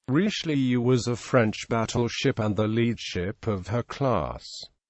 Richelieu was a French battleship and the lead ship of her class.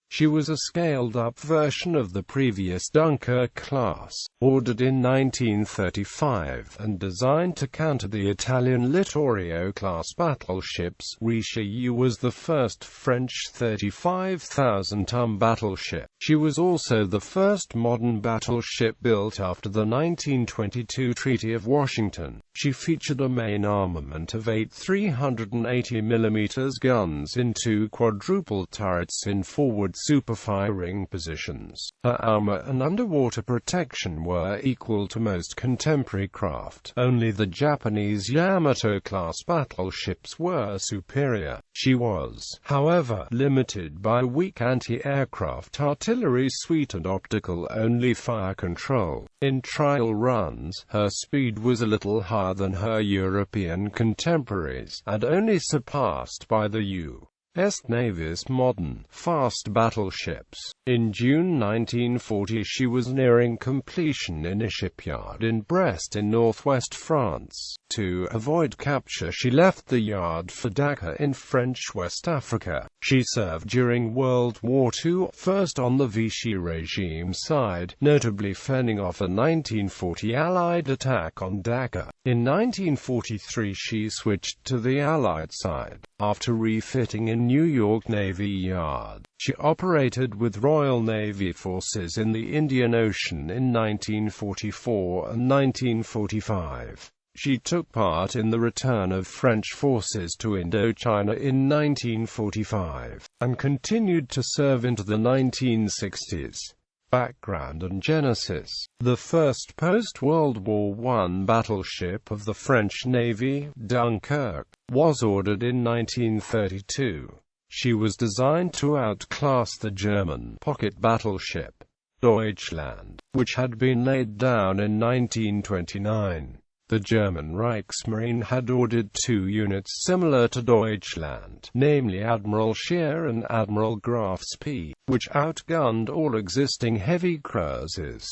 She was a scaled-up version of the previous Dunkerque class, ordered in 1935, and designed to counter the Italian Littorio-class battleships. Richelieu was the first French 35,000-ton battleship. She was also the first modern battleship built after the 1922 Treaty of Washington. She featured a main armament of 8 380mm guns in 2 quadruple turrets in forward superfiring positions. Her armor and underwater protection were equal to most contemporary craft. Only the Japanese Yamato-class battleships were superior. She was, however, limited by weak anti-aircraft artillery suite and optical-only fire control. In trial runs, her speed was a little higher than her European contemporaries, and only surpassed by the U.S. Navy's modern, fast battleships. In June 1940 she was nearing completion in a shipyard in Brest in northwest France. To avoid capture she left the yard for Dakar in French West Africa. She served during World War II, first on the Vichy regime side, notably fending off a 1940 Allied attack on Dakar. In 1943 she switched to the Allied side. After refitting in New York Navy Yard, she operated with Royal Navy forces in the Indian Ocean in 1944 and 1945. She took part in the return of French forces to Indochina in 1945, and continued to serve into the 1960s. Background and genesis. The first post-World War I battleship of the French Navy, Dunkerque, was ordered in 1932. She was designed to outclass the German pocket battleship, Deutschland, which had been laid down in 1929. The German Reichsmarine had ordered 2 units similar to Deutschland, namely Admiral She and Admiral Graf's P, which outgunned all existing heavy cruisers.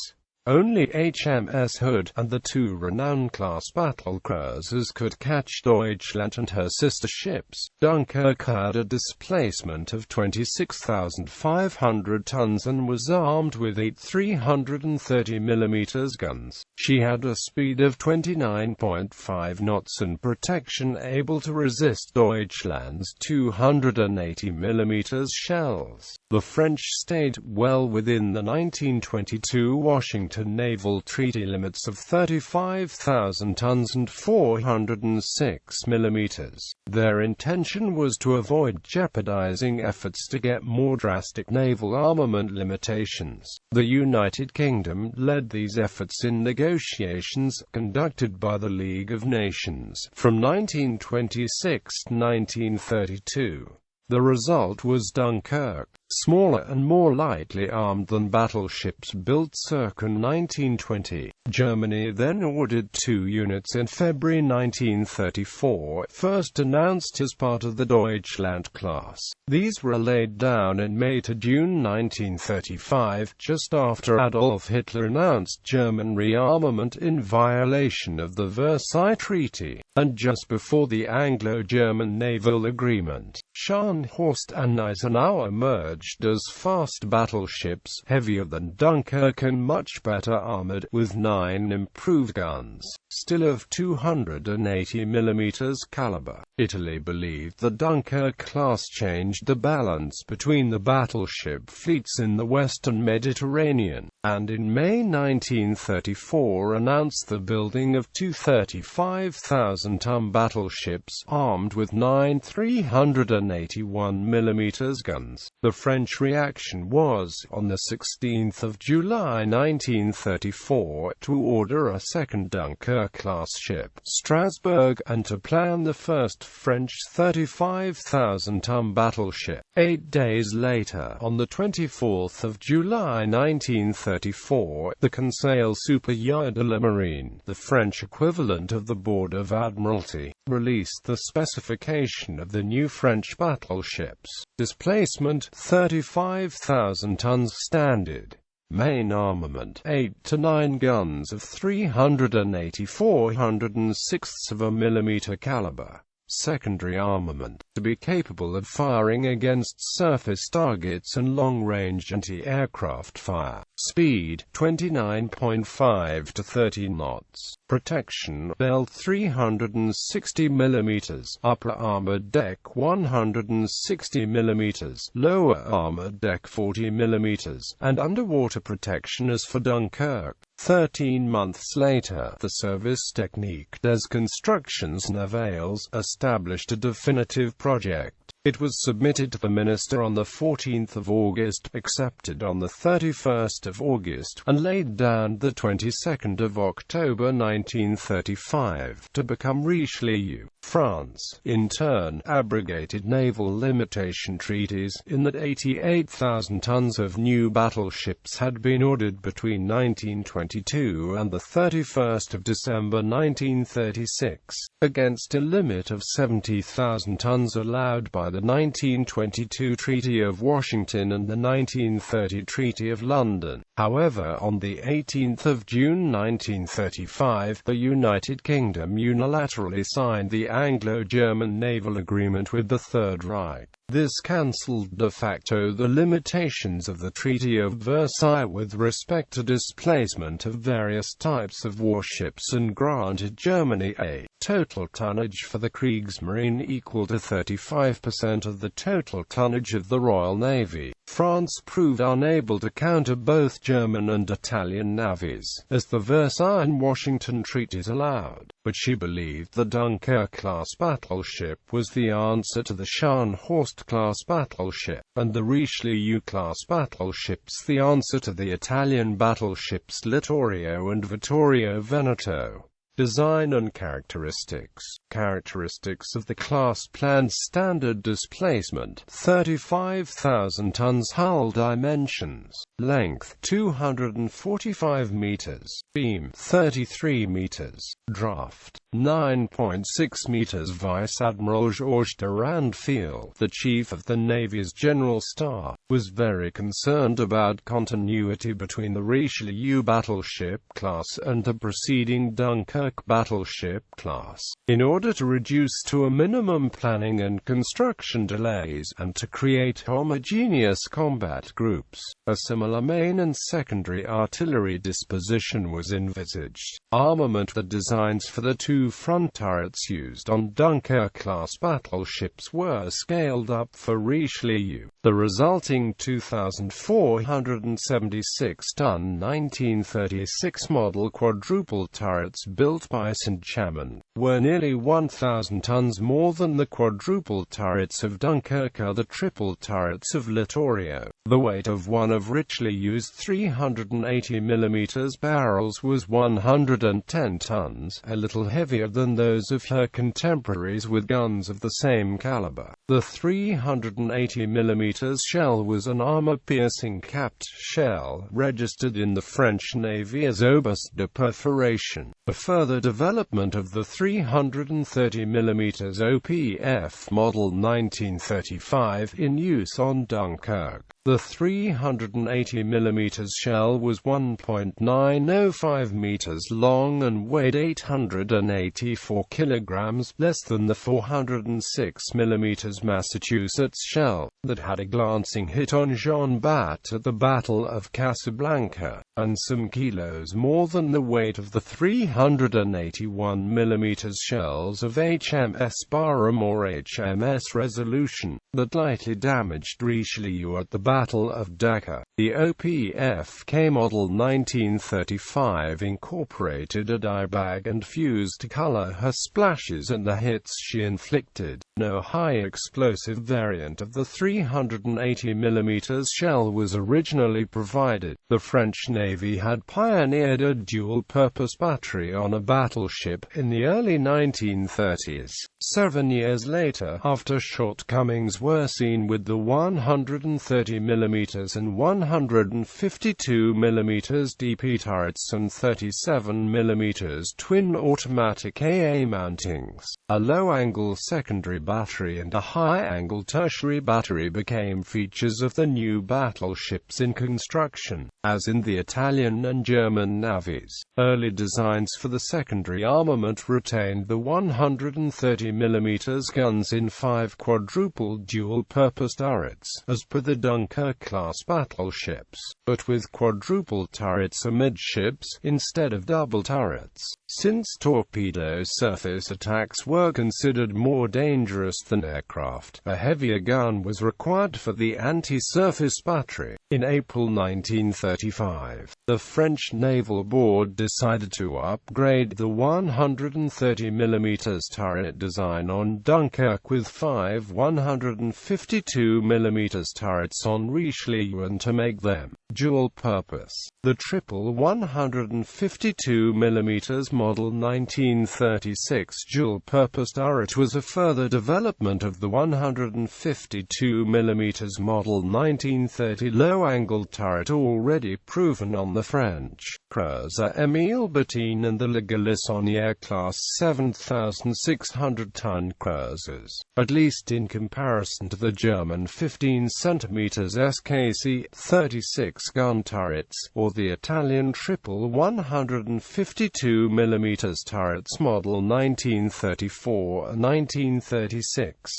Only HMS Hood and the 2 Renown-class battle cruisers could catch Deutschland and her sister ships. Dunkerque had a displacement of 26,500 tons and was armed with 8 330mm guns. She had a speed of 29.5 knots and protection able to resist Deutschland's 280mm shells. The French stayed well within the 1922 Washington naval treaty limits of 35,000 tons and 406 mm. Their intention was to avoid jeopardizing efforts to get more drastic naval armament limitations. The United Kingdom led these efforts in negotiations conducted by the League of Nations from 1926 to 1932. The result was Dunkerque, smaller and more lightly armed than battleships built circa 1920. Germany then ordered 2 units in February 1934, first announced as part of the Deutschland class. These were laid down in May to June 1935, just after Adolf Hitler announced German rearmament in violation of the Versailles Treaty, and just before the Anglo-German naval agreement. Scharnhorst and Eisenhower emerged as fast battleships, heavier than Dunkerque and much better armored, with 9 improved guns, still of 280mm caliber. Italy believed the Dunkerque class changed the balance between the battleship fleets in the Western Mediterranean, and in May 1934 announced the building of 2 35,000-ton battleships, armed with 9 381mm guns. The French reaction was, on the 16th of July 1934, to order a second Dunkerque-class ship, Strasbourg, and to plan the first French 35,000-ton battleship. 8 days later, on the 24th of July 1934, the Conseil supérieur de la Marine, the French equivalent of the Board of Admiralty, released the specification of the new French battleships. Displacement, 35,000 tons standard. Main armament, 8 to 9 guns of 380 406 mm caliber. secondary armament, to be capable of firing against surface targets and long-range anti-aircraft fire. Speed 29.5 to 30 knots. Protection belt 360 mm, upper armored deck 160 mm, lower armored deck 40 mm, and underwater protection as for Dunkirk. 13 months later, the Service Technique des Constructions Navales established a definitive project. It was submitted to the Minister on the 14th of August, accepted on the 31st of August, and laid down the 22nd of October 1935, to become Richelieu. France, in turn, abrogated naval limitation treaties, in that 88,000 tons of new battleships had been ordered between 1922 and the 31st of December 1936, against a limit of 70,000 tons allowed by the 1922 Treaty of Washington and the 1930 Treaty of London. However, on the 18th of June 1935, the United Kingdom unilaterally signed the Anglo-German Naval Agreement with the Third Reich. This cancelled de facto the limitations of the Treaty of Versailles with respect to displacement of various types of warships and granted Germany a total tonnage for the Kriegsmarine equal to 35% of the total tonnage of the Royal Navy. France proved unable to counter both German and Italian navies, as the Versailles and Washington treaties allowed, but she believed the Dunkerque-class battleship was the answer to the Scharnhorst-class battleship, and the Richelieu-class battleships the answer to the Italian battleships Littorio and Vittorio Veneto. Design and characteristics. Characteristics of the class: planned standard displacement 35,000 tons, hull dimensions, length 245 meters, beam 33 meters, draft 9.6 meters. Vice Admiral Georges Durand-Fiel, the chief of the Navy's General Staff, was very concerned about continuity between the Richelieu battleship class and the preceding Dunkerque battleship class, in order to reduce to a minimum planning and construction delays, and to create homogeneous combat groups. A similar main and secondary artillery disposition was envisaged. Armament. The designs for the two front turrets used on Dunkerque-class battleships were scaled up for Richelieu. The resulting 2,476-ton 1936 model quadruple turrets built by Saint-Chamond were nearly 1,000 tons more than the quadruple turrets of Dunkirk or the triple turrets of Littorio. The weight of one of Richelieu's 380 mm barrels was 110 tons, a little heavier than those of her contemporaries with guns of the same caliber. The 380 mm shell was an armor-piercing capped shell, registered in the French Navy as obus de perforation. A further development of the 330 mm OPF model 1935 in use on Dunkirk. The 380 mm shell was 1.905 meters long and weighed 884 kilograms, less than the 406 mm Massachusetts shell, that had a glancing hit on Jean Bat at the Battle of Casablanca, and some kilos more than the weight of the 381 mm shells of HMS Barham or HMS Resolution, that lightly damaged Richelieu at the Battle of Dakar. The OPF-K model 1935 incorporated a dye bag and fuse to color her splashes and the hits she inflicted. No high-explosive variant of the 380 mm shell was originally provided. The French Navy had pioneered a dual-purpose battery on a battleship in the early 1930s. 7 years later, after shortcomings were seen with the 130 mm and 152 mm DP turrets and 37 mm twin automatic AA mountings, a low-angle secondary battery and a high-angle tertiary battery became features of the new battleships in construction, as in the Italian and German navies. Early designs for the secondary armament retained the 130 mm guns in 5 quadruple dual-purpose turrets, as per the Dunkerque-class battleships, but with quadruple turrets amidships, instead of double turrets. Since torpedo surface attacks were considered more dangerous than aircraft, a heavier gun was required for the anti-surface battery. In April 1935, the French Naval Board decided to upgrade the 130 mm turret design on Dunkerque with 5 152 mm turrets on Richelieu and to make them dual-purpose. The triple 152 mm Model 1936 dual-purpose turret was a further development of the 152 mm Model 1930 low-angle turret already proven on the French cruiser Émile Boutin and the Littorio-class 7,600-ton cruisers, at least in comparison to the German 15 cm SKC 36 gun turrets, or the Italian triple 152 mm turrets Model 1934 and 1936.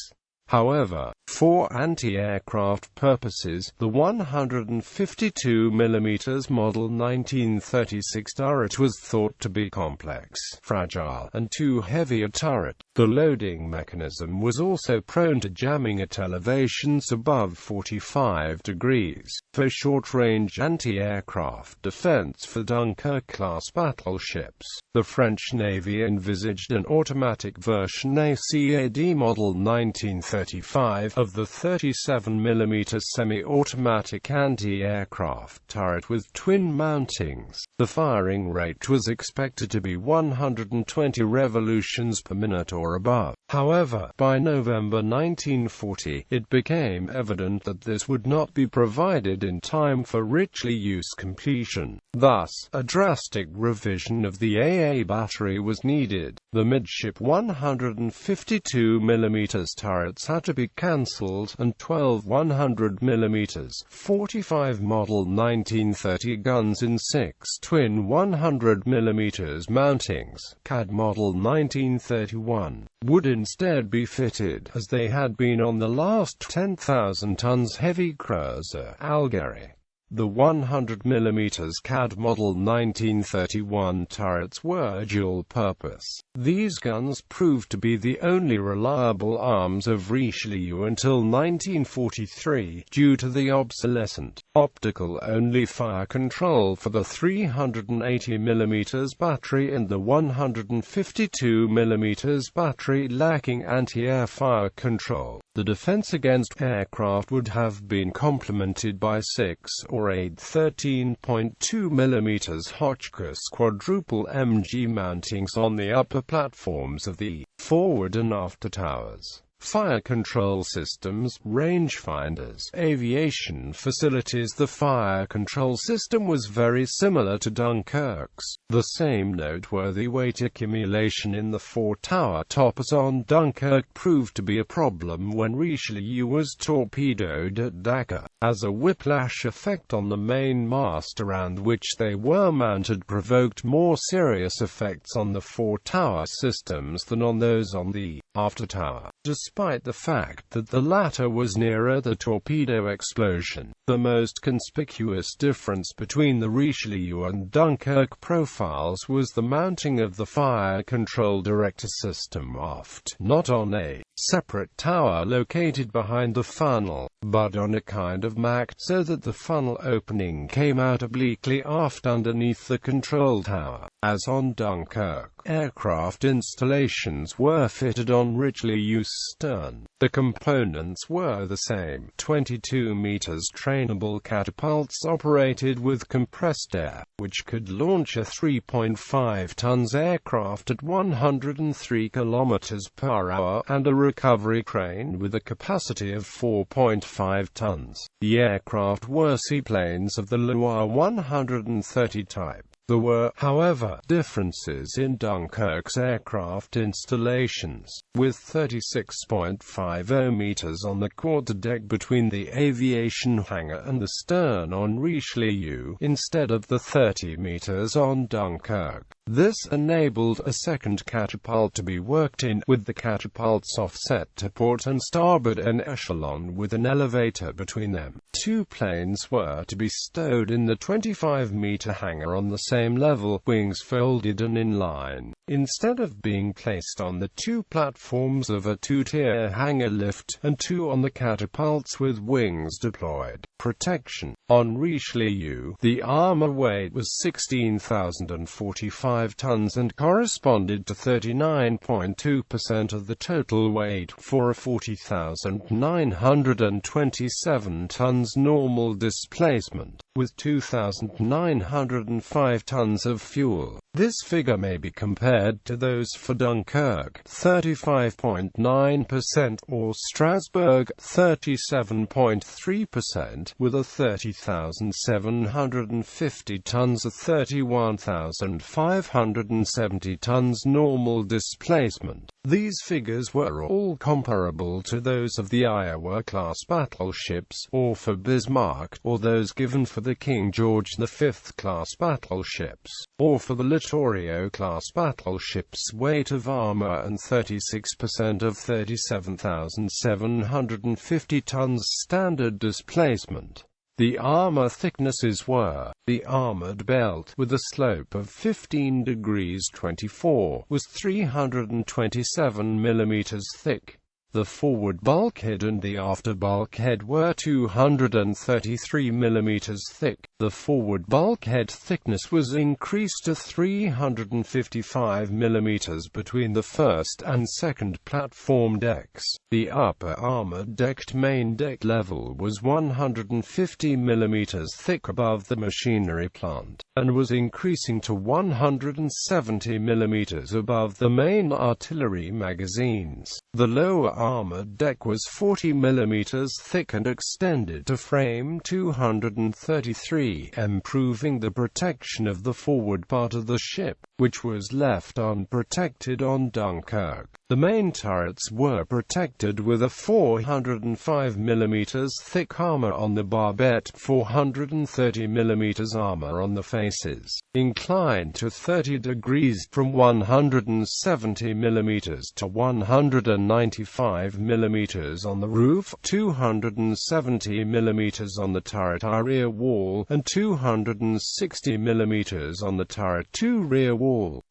However, for anti-aircraft purposes, the 152 mm Model 1936 turret was thought to be complex, fragile, and too heavy a turret. The loading mechanism was also prone to jamming at elevations above 45 degrees. For short-range anti-aircraft defense for Dunkerque-class battleships, the French Navy envisaged an automatic version ACAD Model 1935 of the 37 mm semi-automatic anti-aircraft turret with twin mountings. The firing rate was expected to be 120 revolutions per minute or above. However, by November 1940, it became evident that this would not be provided in time for Richelieu's completion. Thus, a drastic revision of the AA battery was needed. The midship 152 mm turrets had to be cancelled, and 12 100 mm 45 Model 1930 guns in 6 twin 100 mm mountings, CAD Model 1931, would instead be fitted, as they had been on the last 10,000 tons heavy cruiser Algérie. The 100 mm CAD Model 1931 turrets were dual-purpose. These guns proved to be the only reliable arms of Richelieu until 1943, due to the obsolescent, optical-only fire control for the 380 mm battery and the 152 mm battery lacking anti-air fire control. The defense against aircraft would have been complemented by 6 or 8 13.2 mm Hotchkiss quadruple MG mountings on the upper platforms of the forward and after towers. Fire control systems, rangefinders, aviation facilities. The fire control system was very similar to Dunkerque's. The same noteworthy weight accumulation in the 4 tower toppers on Dunkerque proved to be a problem when Richelieu was torpedoed at Dakar, as a whiplash effect on the main mast around which they were mounted provoked more serious effects on the 4 tower systems than on those on the after tower. Despite the fact that the latter was nearer the torpedo explosion, the most conspicuous difference between the Richelieu and Dunkerque profiles was the mounting of the fire control director system aft, not on a separate tower located behind the funnel, but on a kind of mac, so that the funnel opening came out obliquely aft underneath the control tower. As on Dunkerque, aircraft installations were fitted on Richelieu's stern. The components were the same: 22 meters trainable catapults operated with compressed air, which could launch a 3.5 tons aircraft at 103 kilometers per hour, and a recovery crane with a capacity of 4.5 tons. The aircraft were seaplanes of the Loire 130 type. There were, however, differences in Dunkerque's aircraft installations, with 36.50 meters on the quarterdeck between the aviation hangar and the stern on Richelieu, instead of the 30 meters on Dunkerque. This enabled a second catapult to be worked in, with the catapults offset to port and starboard and echelon with an elevator between them. Two planes were to be stowed in the 25-meter hangar on the same level, wings folded and in line, instead of being placed on the two platforms of a two-tier hangar lift, and two on the catapults with wings deployed. Protection. On Richelieu, the armor weight was 16,045 tons and corresponded to 39.2% of the total weight, for a 40,927 tons normal displacement, with 2,905 tons of fuel. This figure may be compared to those for Dunkirk, 35.9%, or Strasbourg, 37.3%, with a 30,750 tons of 31,570 tons normal displacement. These figures were all comparable to those of the Iowa-class battleships, or for Bismarck, or those given for the King George V class battleships, or for the Littorio-class battleships' weight of armor and 36% of 37,750 tons standard displacement. The armor thicknesses were: the armored belt, with a slope of 15 degrees 24, was 327 mm thick. The forward bulkhead and the after bulkhead were 233 mm thick. The forward bulkhead thickness was increased to 355 mm between the first and second platform decks. The upper armor-decked main deck level was 150 mm thick above the machinery plant, and was increasing to 170 mm above the main artillery magazines. The lower armored deck was 40 mm thick and extended to frame 233, improving the protection of the forward part of the ship, which was left unprotected on Dunkirk. The main turrets were protected with a 405 mm thick armor on the barbette, 430 mm armor on the faces, inclined to 30 degrees from 170 mm to 195 mm on the roof, 270 mm on the turret rear wall, and 260 mm on the turret rear wall.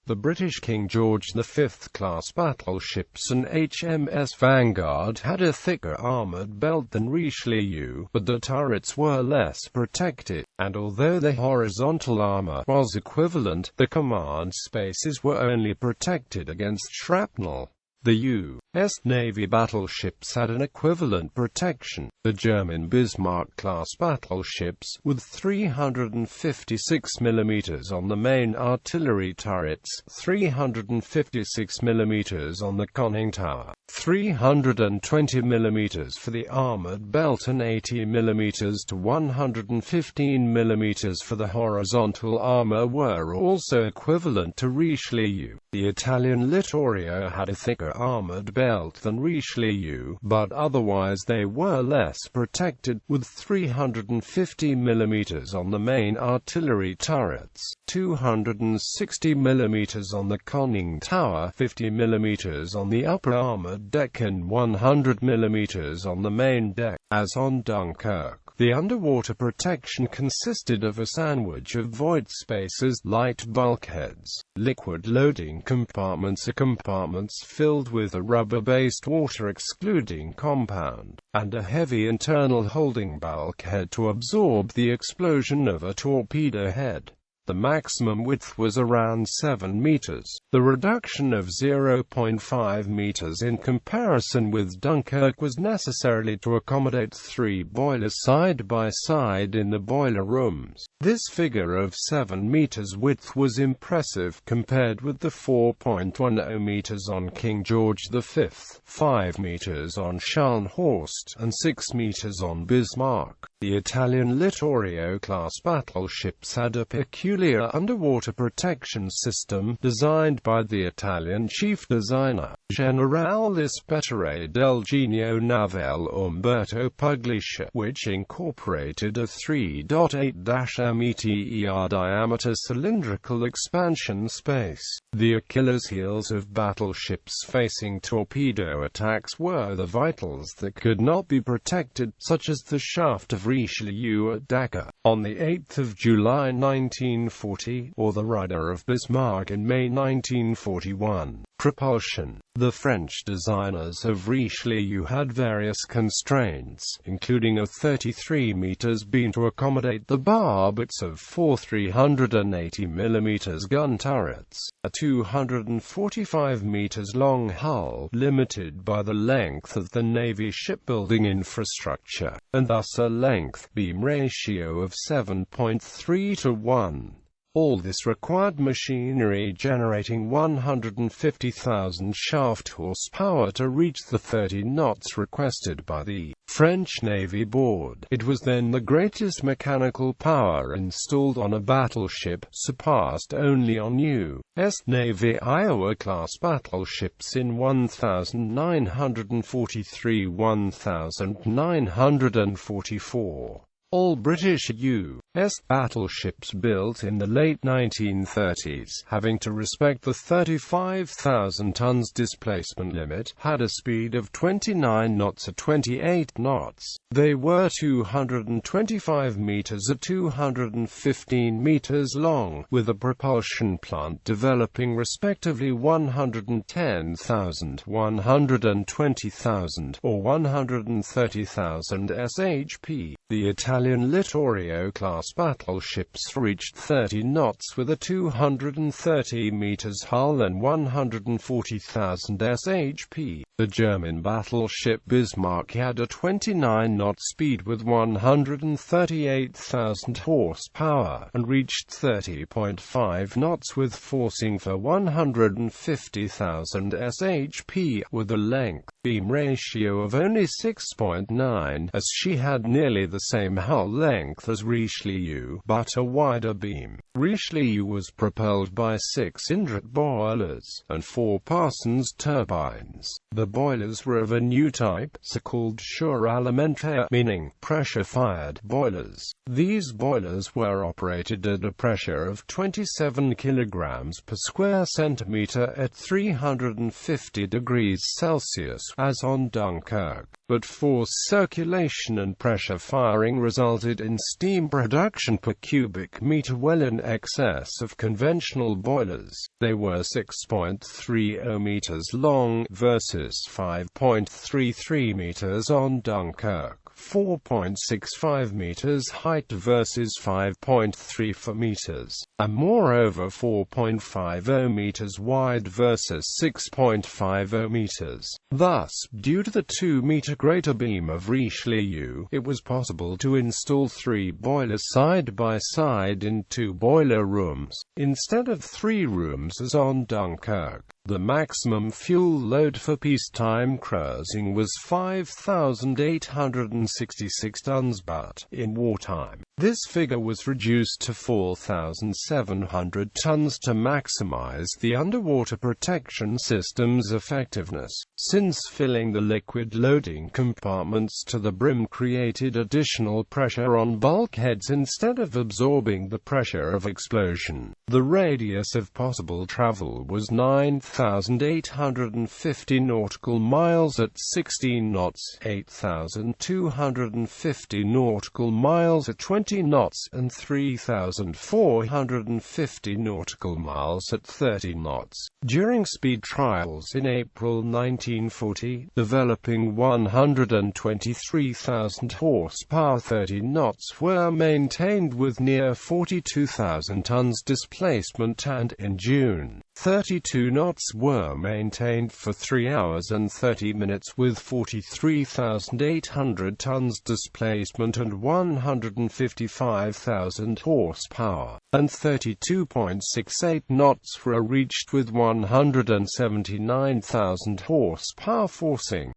The British King George V class battleships and HMS Vanguard had a thicker armoured belt than Richelieu, but the turrets were less protected, and although the horizontal armour was equivalent, the command spaces were only protected against shrapnel. The U.S. Navy battleships had an equivalent protection. The German Bismarck-class battleships, with 356 mm on the main artillery turrets, 356 mm on the conning tower, 320 mm for the armoured belt and 80 mm to 115 mm for the horizontal armour, were also equivalent to Richelieu. The Italian Littorio had a thicker armoured belt than Richelieu, but otherwise they were less protected, with 350 mm on the main artillery turrets, 260 mm on the conning tower, 50 mm on the upper armoured deck and 100 mm on the main deck. As on Dunkirk, the underwater protection consisted of a sandwich of void spaces, light bulkheads, liquid loading compartments, compartments filled with a rubber-based water-excluding compound, and a heavy internal holding bulkhead to absorb the explosion of a torpedo head. The maximum width was around 7 meters. The reduction of 0.5 meters in comparison with Dunkirk was necessarily to accommodate 3 boilers side by side in the boiler rooms. This figure of 7 meters width was impressive compared with the 4.10 meters on King George V, 5 meters on Scharnhorst, and 6 meters on Bismarck. The Italian Littorio-class battleships had a peculiar peculiar underwater protection system designed by the Italian chief designer, Generale Ispettore del Genio Navale Umberto Pugliese, which incorporated a 3.8-meter diameter cylindrical expansion space. The Achilles heels of battleships facing torpedo attacks were the vitals that could not be protected, such as the shaft of Richelieu at Dakar on 8 July 1940, or the Rider of Bismarck in May 1941. Propulsion. The French designers of Richelieu had various constraints, including a 33 meters beam to accommodate the barbets of four 380 mm gun turrets, a 245 meters long hull, limited by the length of the Navy shipbuilding infrastructure, and thus a length-beam ratio of 7.3 to 1. All this required machinery generating 150,000 shaft horsepower to reach the 30 knots requested by the French Navy Board. It was then the greatest mechanical power installed on a battleship, surpassed only on U.S. Navy Iowa-class battleships in 1943-1944. All British U.S. battleships built in the late 1930s, having to respect the 35,000 tons displacement limit, had a speed of 29 knots at 28 knots. They were 225 meters at 215 meters long, with a propulsion plant developing respectively 110,000, 120,000, or 130,000 shp. The Italian Littorio-class battleships reached 30 knots with a 230 meters hull and 140,000 shp. The German battleship Bismarck had a 29-knot speed with 138,000 horsepower, and reached 30.5 knots with forcing for 150,000 shp, with a length-beam ratio of only 6.9, as she had nearly the same hull length as Richelieu, but a wider beam. Richelieu was propelled by 6 inlet boilers, and 4 Parsons turbines. The boilers were of a new type, so-called suralimenté, meaning pressure-fired boilers. These boilers were operated at a pressure of 27 kilograms per square centimeter at 350 degrees Celsius, as on Dunkerque. But force circulation and pressure firing resulted in steam production per cubic meter well in excess of conventional boilers. They were 6.30 meters long versus 5.33 meters on Dunkerque. 4.65 meters height versus 5.34 meters, and moreover 4.50 meters wide versus 6.50 meters. Thus, due to the 2-meter greater beam of Richelieu, it was possible to install 3 boilers side by side in 2 boiler rooms, instead of 3 rooms as on Dunkerque. The maximum fuel load for peacetime cruising was 5,866 tons, but in wartime, this figure was reduced to 4,700 tons to maximize the underwater protection system's effectiveness, since filling the liquid loading compartments to the brim created additional pressure on bulkheads instead of absorbing the pressure of explosion. The radius of possible travel was 9,850 nautical miles at 16 knots, 8,250 nautical miles at 20 knots, and 3,450 nautical miles at 30 knots. During speed trials in April 1940, developing 123,000 horsepower 30 knots were maintained with near 42,000 tons displacement, and in June, 32 knots were maintained for 3 hours and 30 minutes with 43,800 tons displacement and 155,000 horsepower, and 32.68 knots were reached with 179,000 horsepower forcing.